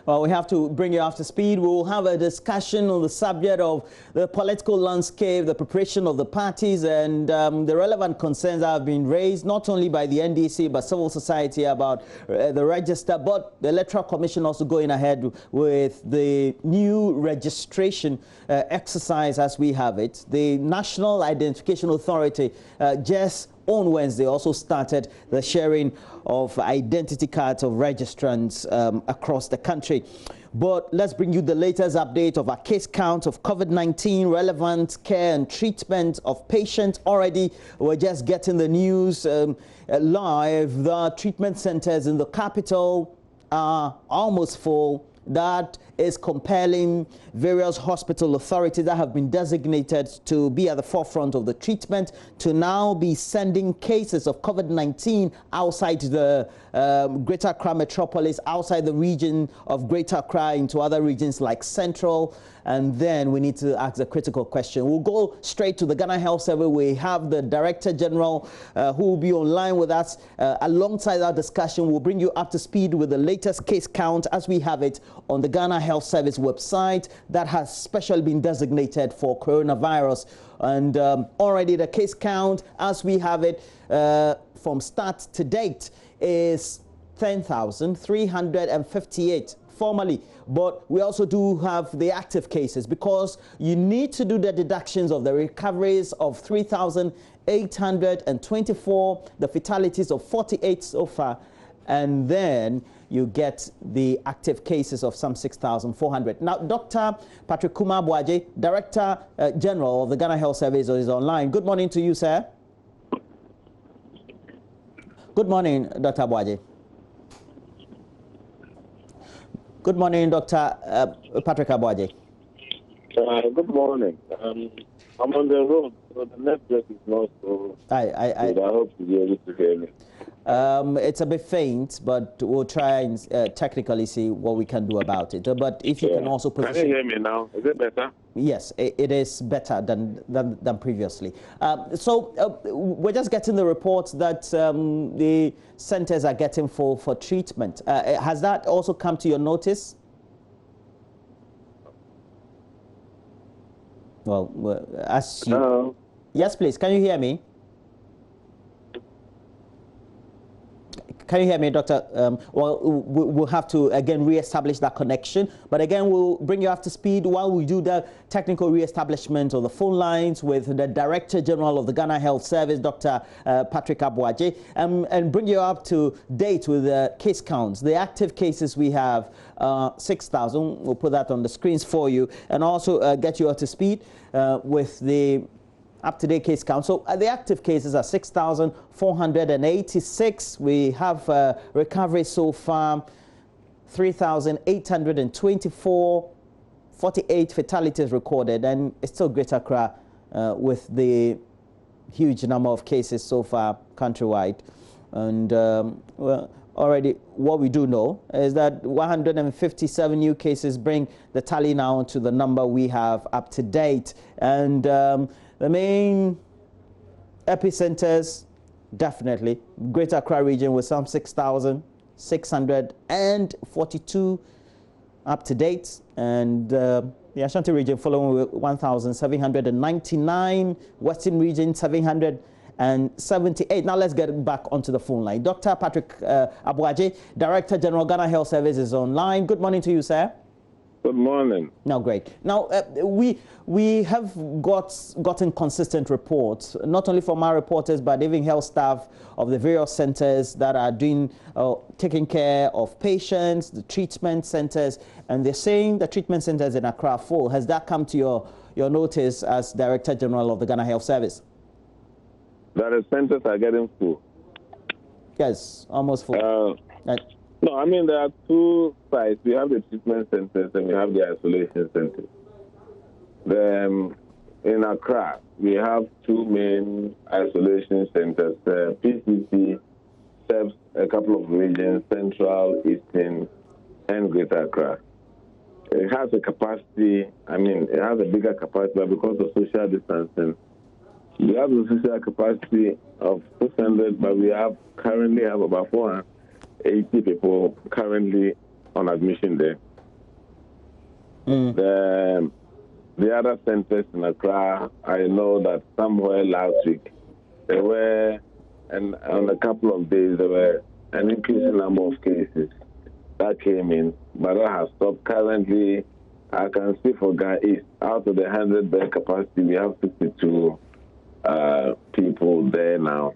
Well, we have to bring you up to speed. We'll have a discussion on the subject of the political landscape, the preparation of the parties, and the relevant concerns that have been raised, not only by the NDC, but civil society about the register, but the Electoral Commission also going ahead with the new registration exercise as we have it. The National Identification Authority just on Wednesday also started the sharing of identity cards of registrants across the country. But let's bring you the latest update of our case count of COVID-19, relevant care and treatment of patients. Already, we're just getting the news live. The treatment centers in the capital are almost full. That is compelling various hospital authorities that have been designated to be at the forefront of the treatment to now be sending cases of COVID-19 outside the Greater Accra metropolis, outside the region of Greater Accra into other regions like Central. And then we need to ask the critical question. We'll go straight to the Ghana Health Service. We have the Director General who will be online with us. Alongside our discussion, we'll bring you up to speed with the latest case count as we have it on the Ghana Health Service website that has specially been designated for coronavirus. And already the case count as we have it from start to date is 10,358 formally, but we also do have the active cases because you need to do the deductions of the recoveries of 3,824, the fatalities of 48 so far, and then you get the active cases of some 6,400. Now, Dr. Patrick Boaje, Director General of the Ghana Health Service, is online. Good morning to you, sir. Good morning, Dr. Boaje. Good morning, Dr. Patrick Boaje. Good morning. I'm on the road, so the network is not so good. I hope you'll be able to hear me. It's a bit faint, but we'll try and technically see what we can do about it. But if you can also position... Can you hear me now? Is it better? Yes, it is better than previously. So we're just getting the reports that the centers are getting full for treatment. Has that also come to your notice? Well, as you... Hello? Yes, please. Can you hear me? Can you hear me, Doctor? Well, we'll have to, again, re-establish that connection. But again, we'll bring you up to speed while we do the technical re-establishment of the phone lines with the Director General of the Ghana Health Service, Dr. Patrick Boaje, and bring you up to date with the case counts. The active cases we have, 6,000. We'll put that on the screens for you. And also get you up to speed with the up-to-date case count. So the active cases are 6,486. We have recovery so far, 3,824, 48 fatalities recorded, and it's still Greater Accra with the huge number of cases so far countrywide. And well, already what we do know is that 157 new cases bring the tally now to the number we have up to date. And the main epicenters, definitely Greater Accra region with some 6,642 up to date, and the Ashanti region following with 1,799, Western region 778. Now let's get back onto the phone line. Dr. Patrick Boaje, Director General Ghana Health Service, is online. Good morning to you, sir. Good morning. Now, great. Now, we have gotten consistent reports, not only from our reporters, but even health staff of the various centers that are doing, taking care of patients, the treatment centers, and they're saying the treatment centers in Accra are full. Has that come to your notice as Director General of the Ghana Health Service? That the centers are getting full. Yes, almost full. No, I mean, there are two sides. We have the treatment centers and we have the isolation centers. In Accra, we have two main isolation centers. PCC serves a couple of regions, Central, Eastern, and Greater Accra. It has a capacity, it has a bigger capacity, but because of social distancing, we have a social capacity of 600, but we currently have about 480 people currently on admission there. The other centers in Accra, I know that somewhere last week, there were, and on a couple of days, there were an increasing number of cases that came in, but that has stopped. Currently, I can speak for Ghana East. Out of the 100-bed capacity, we have 62 people there now.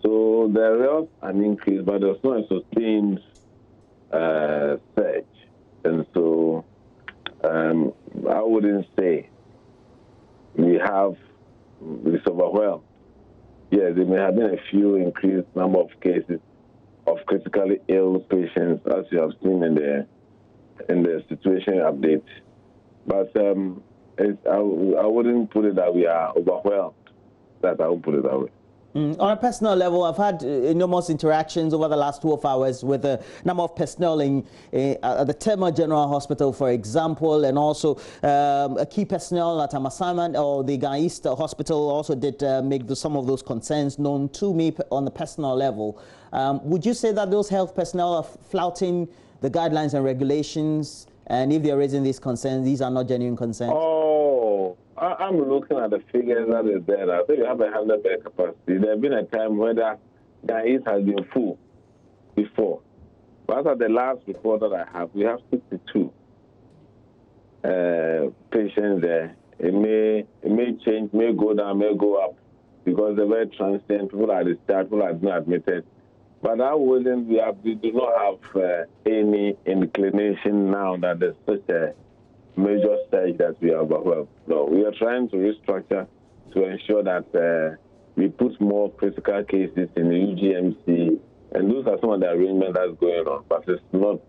So there is an increase, but there's not a sustained surge. And so I wouldn't say it's overwhelmed. Yes, there may have been a few increased number of cases of critically ill patients, as you have seen in the situation update. But I wouldn't put it that we are overwhelmed. That I would put it that way. On a personal level, I've had enormous interactions over the last 12 hours with a number of personnel at the Tema General Hospital, for example, and also a key personnel at Amasaman or the Ghana East Hospital also did make some of those concerns known to me on the personal level. Would you say that those health personnel are flouting the guidelines and regulations? And if they're raising these concerns, these are not genuine concerns? Oh, I'm looking at the figures that is there. I think you have a 100-bed capacity. There has been a time where Ghana East has been full before. But as of the last report that I have, we have 62 patients there. It may change, may go down, may go up, because they're very transient. People are discharged, people are not admitted. But I wouldn't. We do not have any inclination now that there's such a major stage that we are overwhelmed. No, we are trying to restructure to ensure that we put more critical cases in the UGMC, and those are some of the arrangements that's going on. But it's not.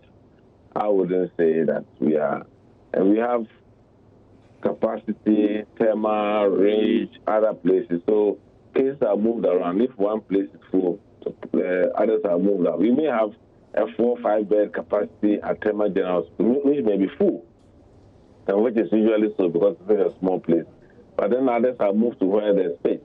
I wouldn't say that we are, and we have capacity, Tema, Range, other places. So cases are moved around. If one place is full, others are moved out. We may have a 4 or 5 bed capacity at Tema General Hospital, which may be full, and which is usually so because it's a small place. But then others are moved to where there's space.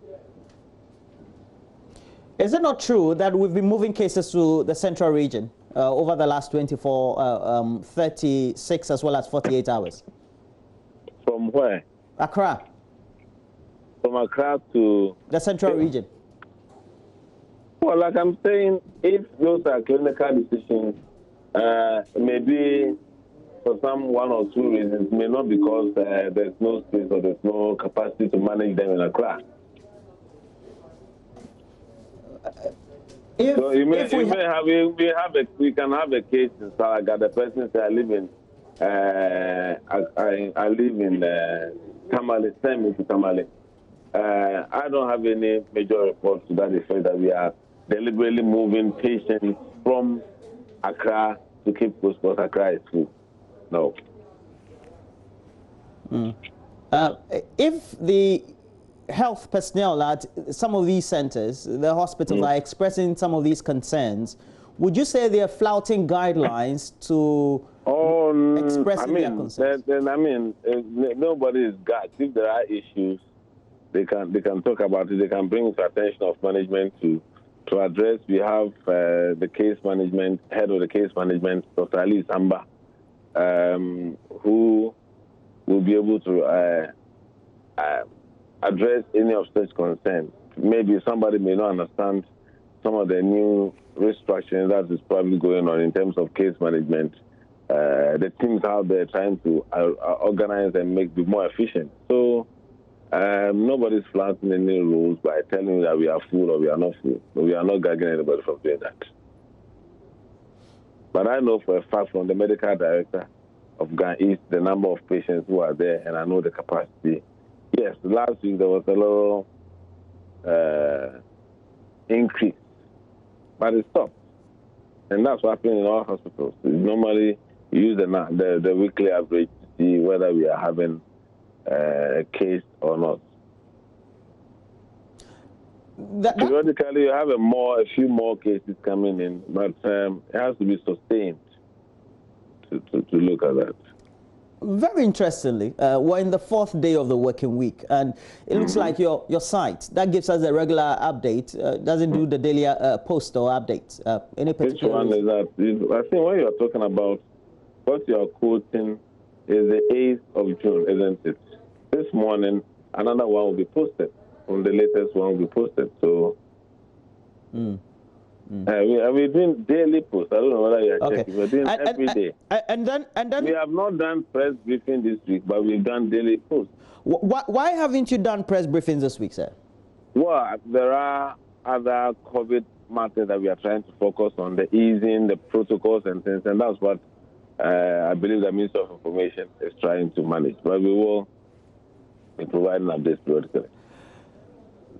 Is it not true that we've been moving cases to the central region over the last 24, 36 as well as 48 hours? From where? Accra. From Accra to the central region. Well, like I'm saying, if those are clinical decisions, maybe for some 1 or 2 reasons, may not because there's no space or there's no capacity to manage them in Accra. So we can have a case in Salaga. The person says, I live in Tamale, send me to Tamale. I don't have any major reports to that effect that we are deliberately moving patients from Accra to Cape Coast because Accra is full. No. If the health personnel at some of these centers, the hospitals, are expressing some of these concerns, would you say they are flouting guidelines to expressing their concerns? Nobody is God. If there are issues, they can talk about it. They can bring it to attention of management to address. We have the case management, head of the case management, Dr. Ali Samba, who will be able to address any of such concerns. Maybe somebody may not understand some of the new restructuring that is probably going on in terms of case management. The teams out there trying to organize and be more efficient. So nobody's flouting any rules by telling you that we are full or we are not full. We are not gagging anybody from doing that. But I know for a fact from the medical director of Ghana East the number of patients who are there, and I know the capacity. Yes, last week there was a little increase, but it stopped. And that's what happens in our hospitals. Normally, you use the weekly average to see whether we are having a case or not. Periodically, you have a few more cases coming in, but it has to be sustained to look at that. Very interestingly, we're in the 4th day of the working week, and it looks like your site that gives us a regular update doesn't do the daily post or updates. Any particular Which one is that? I think when you're talking about what you're quoting is the 8th of June, isn't it? This morning, another one will be posted. On the latest one will be posted. So, we're doing daily posts. I don't know whether you're checking. We're doing every day. And then we have not done press briefing this week, but we've done daily posts. Why haven't you done press briefings this week, sir? Well, there are other COVID matters that we are trying to focus on, the easing, the protocols and things, and that's what I believe the Minister of Information is trying to manage. But we will be providing updates periodically.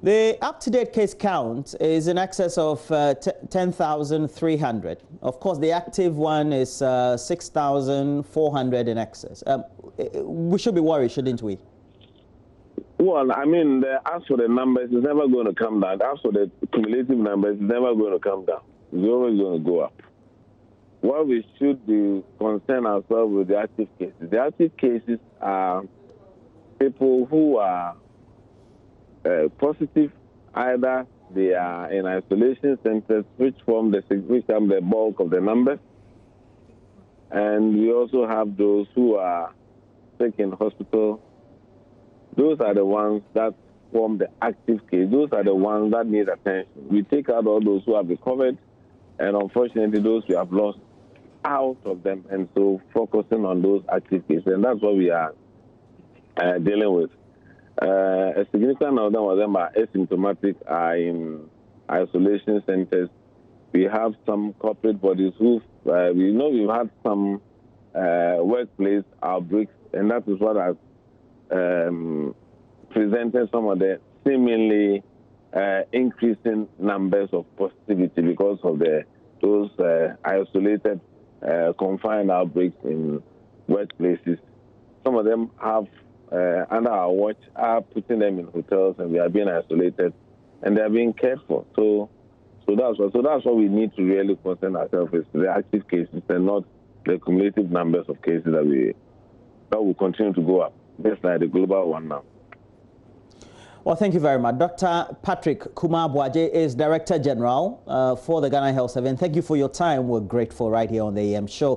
The up-to-date case count is in excess of 10,300. Of course, the active one is 6,400 in excess. We should be worried, shouldn't we? Well, I mean, as for the numbers, it's never going to come down. As for the cumulative numbers, it's never going to come down. It's always going to go up. What we should be concerned ourselves with the active cases. The active cases are people who are positive. Either they are in isolation centers, which are the bulk of the numbers, and we also have those who are sick in hospital. Those are the ones that form the active case. Those are the ones that need attention. We take out all those who have recovered, and unfortunately, those we have lost out of them, and so focusing on those active cases, and that's what we are dealing with. A significant number of them are asymptomatic, are in isolation centers. We have some corporate bodies who we know we've had some workplace outbreaks, and that is what has presented some of the seemingly increasing numbers of positivity because of those isolated, confined outbreaks in workplaces. Some of them have, under our watch, are putting them in hotels, and they are being isolated, and they are being cared for. So that's what we need to really concern ourselves with, the active cases and not the cumulative numbers of cases that will continue to go up. Just like the global one now. Well, thank you very much. Dr. Patrick Kumar-Boaje is Director General for the Ghana Health Service. Thank you for your time. We're grateful right here on the AM show.